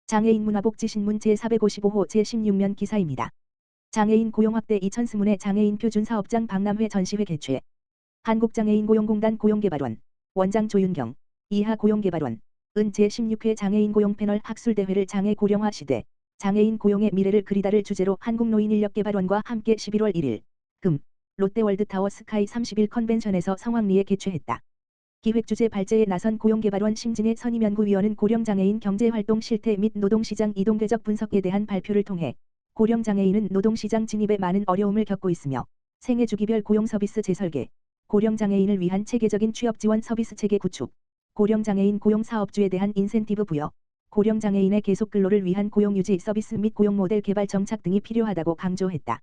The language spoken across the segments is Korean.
장애인 문화복지신문 제455호 제16면 기사입니다. 장애인 고용확대 2020의 장애인 표준사업장 박람회 전시회 개최. 한국장애인고용공단 고용개발원 원장 조윤경 이하 고용개발원 은 제16회 장애인 고용패널 학술대회를 장애 고령화 시대 장애인 고용의 미래를 그리다를 주제로 한국노인인력개발원과 함께 11월 1일 금 롯데월드타워 스카이 31 컨벤션에서 성황리에 개최했다. 기획주제 발제에 나선 고용개발원 심진애 선임연구위원은 고령장애인 경제활동 실태 및 노동시장 이동궤적 분석에 대한 발표를 통해 고령장애인은 노동시장 진입에 많은 어려움을 겪고 있으며 생애주기별 고용서비스 재설계, 고령장애인을 위한 체계적인 취업지원 서비스 체계 구축, 고령장애인 고용사업주에 대한 인센티브 부여, 고령장애인의 계속근로를 위한 고용유지 서비스 및 고용모델 개발 정착 등이 필요하다고 강조했다.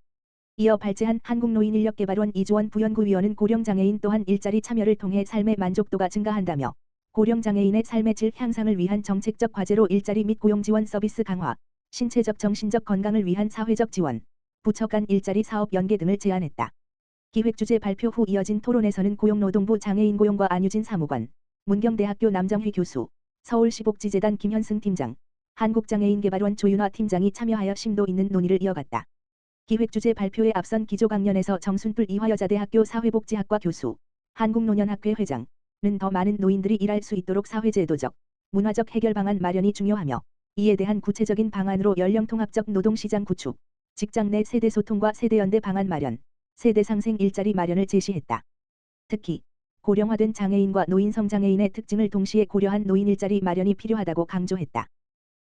이어 발제한 한국노인인력개발원 이주원 부연구위원은 고령장애인 또한 일자리 참여를 통해 삶의 만족도가 증가한다며 고령장애인의 삶의 질 향상을 위한 정책적 과제로 일자리 및 고용지원 서비스 강화, 신체적 정신적 건강을 위한 사회적 지원, 부처 간 일자리 사업 연계 등을 제안했다. 기획주제 발표 후 이어진 토론에서는 고용노동부 장애인고용과 안유진 사무관, 문경대학교 남정휘 교수, 서울시복지재단 김현승 팀장, 한국장애인개발원 조윤화 팀장이 참여하여 심도 있는 논의를 이어갔다. 기획주제 발표에 앞선 기조강연에서 정순불 이화여자대학교 사회복지학과 교수, 한국노년학회 회장은 더 많은 노인들이 일할 수 있도록 사회제도적, 문화적 해결 방안 마련이 중요하며 이에 대한 구체적인 방안으로 연령통합적 노동시장 구축, 직장 내 세대소통과 세대연대 방안 마련, 세대상생 일자리 마련을 제시했다. 특히 고령화된 장애인과 노인성장애인의 특징을 동시에 고려한 노인 일자리 마련이 필요하다고 강조했다.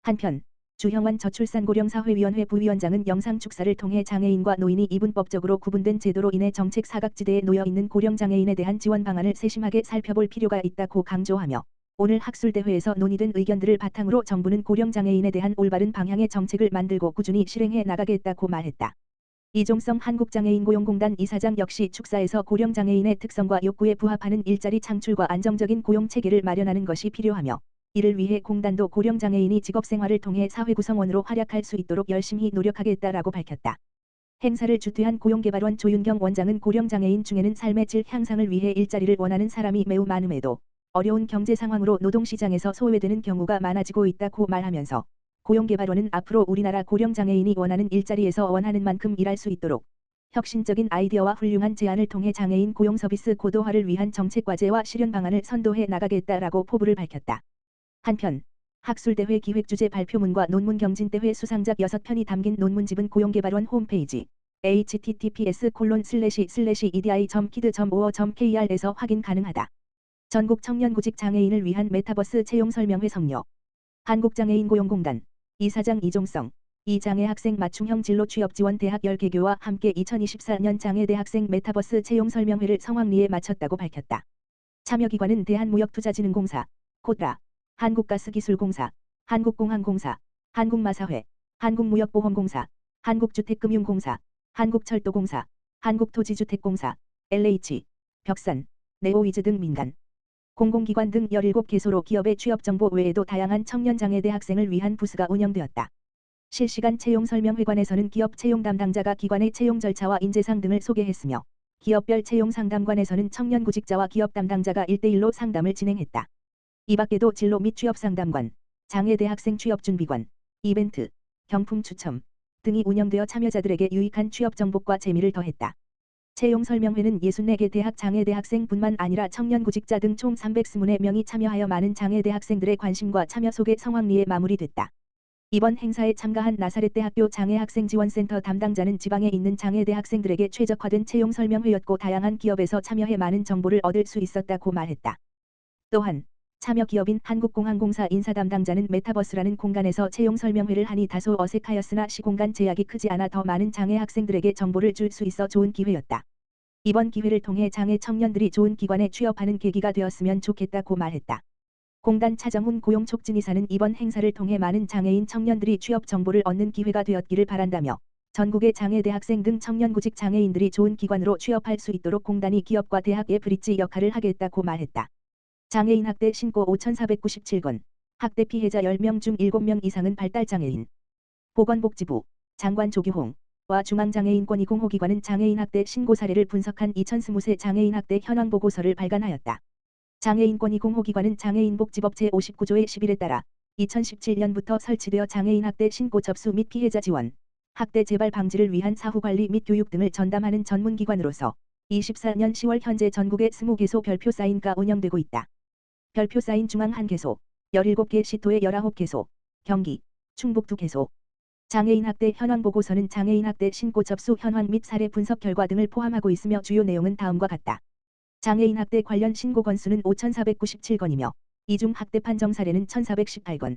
한편 주형환 저출산고령사회위원회 부위원장은 영상 축사를 통해 장애인과 노인이 이분법적으로 구분된 제도로 인해 정책 사각지대에 놓여 있는 고령장애인에 대한 지원 방안을 세심하게 살펴볼 필요가 있다고 강조하며 오늘 학술대회에서 논의된 의견들을 바탕으로 정부는 고령장애인에 대한 올바른 방향의 정책을 만들고 꾸준히 실행해 나가겠다고 말했다. 이종성 한국장애인고용공단 이사장 역시 축사에서 고령장애인의 특성과 욕구에 부합하는 일자리 창출과 안정적인 고용체계를 마련하는 것이 필요하며 이를 위해 공단도 고령장애인이 직업생활을 통해 사회구성원으로 활약할 수 있도록 열심히 노력하겠다라고 밝혔다. 행사를 주최한 고용개발원 조윤경 원장은 고령장애인 중에는 삶의 질 향상을 위해 일자리를 원하는 사람이 매우 많음에도 어려운 경제 상황으로 노동시장에서 소외되는 경우가 많아지고 있다고 말하면서 고용개발원은 앞으로 우리나라 고령장애인이 원하는 일자리에서 원하는 만큼 일할 수 있도록 혁신적인 아이디어와 훌륭한 제안을 통해 장애인 고용서비스 고도화를 위한 정책과제와 실현 방안을 선도해 나가겠다라고 포부를 밝혔다. 한편 학술대회 기획주제 발표문과 논문 경진대회 수상작 6편이 담긴 논문집은 고용개발원 홈페이지 https://edi.kid.or.kr에서 확인 가능하다. 전국 청년구직 장애인을 위한 메타버스 채용 설명회 성료 한국장애인고용공단 이사장 이종성 이장애 학생 맞춤형 진로 취업 지원 대학 10개교와 함께 2024년 장애대 학생 메타버스 채용 설명회를 성황리에 마쳤다고 밝혔다. 참여기관은 대한무역투자진흥공사, 코드라, 한국가스기술공사, 한국공항공사, 한국마사회, 한국무역보험공사, 한국주택금융공사, 한국철도공사, 한국토지주택공사, LH, 벽산, 네오이즈 등 민간, 공공기관 등 17개소로 기업의 취업정보 외에도 다양한 청년장애대 학생을 위한 부스가 운영되었다. 실시간 채용 설명회관에서는 기업 채용 담당자가 기관의 채용 절차와 인재상 등을 소개했으며 기업별 채용 상담관에서는 청년 구직자와 기업 담당자가 1대1로 상담을 진행했다. 이 밖에도 진로 및 취업 상담관, 장애대 학생 취업 준비관, 이벤트, 경품 추첨 등이 운영되어 참여자들에게 유익한 취업 정보과 재미를 더했다. 채용 설명회는 64개 대학 장애대 학생뿐만 아니라 청년 구직자 등 총 324명이 참여하여 많은 장애대 학생들의 관심과 참여 속에 성황리에 마무리됐다. 이번 행사에 참가한 나사렛대학교 장애학생지원센터 담당자는 지방에 있는 장애대 학생들에게 최적화된 채용 설명회였고 다양한 기업에서 참여해 많은 정보를 얻을 수 있었다고 말했다. 또한 참여 기업인 한국공항공사 인사 담당자는 메타버스라는 공간에서 채용 설명회를 하니 다소 어색하였으나 시공간 제약이 크지 않아 더 많은 장애 학생들에게 정보를 줄 수 있어 좋은 기회였다. 이번 기회를 통해 장애 청년들이 좋은 기관에 취업하는 계기가 되었으면 좋겠다고 말했다. 공단 차정훈 고용촉진이사는 이번 행사를 통해 많은 장애인 청년들이 취업 정보를 얻는 기회가 되었기를 바란다며 전국의 장애대 학생 등 청년구직 장애인들이 좋은 기관으로 취업할 수 있도록 공단이 기업과 대학의 브릿지 역할을 하겠다고 말했다. 장애인 학대 신고 5,497건, 학대 피해자 10명 중 7명 이상은 발달장애인. 보건복지부 장관 조규홍과 중앙장애인권익공호기관은 장애인 학대 신고 사례를 분석한 2020세 장애인 학대 현황 보고서를 발간하였다. 장애인권익공호기관은 장애인복지법 제59조의 11에 따라 2017년부터 설치되어 장애인 학대 신고 접수 및 피해자 지원, 학대 재발 방지를 위한 사후 관리 및 교육 등을 전담하는 전문기관으로서 24년 10월 현재 전국에 20개소 별표 사인가 운영되고 있다. 별표 사인 중앙 1개소, 17개 시도에 19개소, 경기, 충북 2개소. 장애인 학대 현황 보고서는 장애인 학대 신고 접수 현황 및 사례 분석 결과 등을 포함하고 있으며 주요 내용은 다음과 같다. 장애인 학대 관련 신고 건수는 5,497건이며 이 중 학대 판정 사례는 1,418건.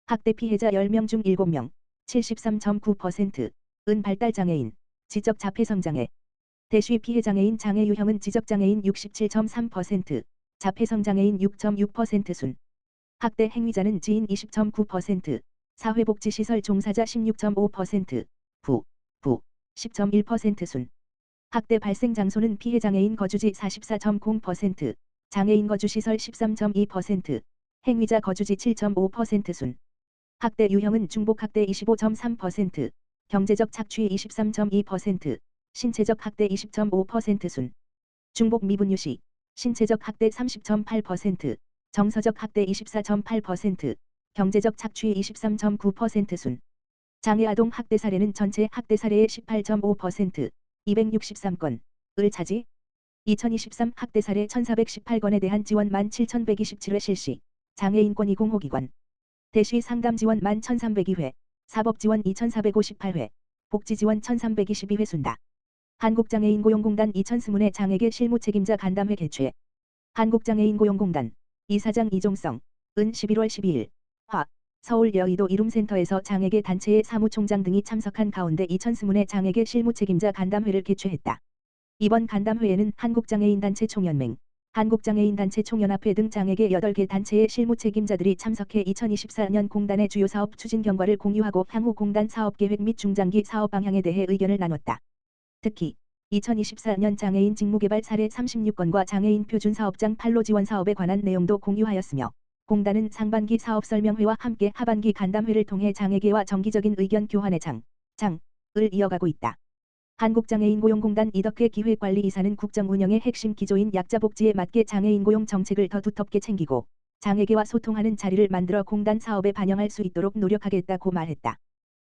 학대 피해자 10명 중 7명, 73.9%은 발달장애인, 지적자폐성장애. 대쉬 피해장애인 장애 유형은 지적장애인 67.3%, 자폐성장애인 6.6% 순. 학대 행위자는 지인 20.9%, 사회복지시설 종사자 16.5%, 부 10.1% 순. 학대 발생 장소는 피해장애인 거주지 44.0%, 장애인 거주시설 13.2%, 행위자 거주지 7.5% 순. 학대 유형은 중복학대 25.3%, 경제적 착취 23.2%, 신체적 학대 20.5% 순. 중복 미분유시, 신체적 학대 30.8%, 정서적 학대 24.8%, 경제적 착취 23.9% 순. 장애아동 학대 사례는 전체 학대 사례의 18.5%, 263건을 차지. 2023 학대 사례 1,418건에 대한 지원 17,127회 실시. 장애인권익 공호기관. 대쉬 상담 지원 11,302회, 사법 지원 2,458회, 복지 지원 1,322회 순다. 한국장애인고용공단 2020회 장애계 실무책임자 간담회 개최. 한국장애인고용공단 이사장 이종성 은 11월 12일 화 서울 여의도 이룸센터에서 장애계 단체의 사무총장 등이 참석한 가운데 2020회 장애계 실무책임자 간담회를 개최했다. 이번 간담회에는 한국장애인단체 총연맹, 한국장애인단체 총연합회 등 장애계 8개 단체의 실무책임자들이 참석해 2024년 공단의 주요 사업 추진 경과를 공유하고 향후 공단 사업계획 및 중장기 사업 방향에 대해 의견을 나눴다. 특히 2024년 장애인 직무개발 사례 36건과 장애인 표준사업장 판로 지원 사업에 관한 내용도 공유하였으며 공단은 상반기 사업 설명회와 함께 하반기 간담회를 통해 장애계와 정기적인 의견 교환의 장을 이어가고 있다. 한국장애인고용공단 이덕회 기획관리이사는 국정 운영의 핵심 기조인 약자복지에 맞게 장애인 고용 정책을 더 두텁게 챙기고 장애계와 소통하는 자리를 만들어 공단 사업에 반영할 수 있도록 노력하겠다고 말했다.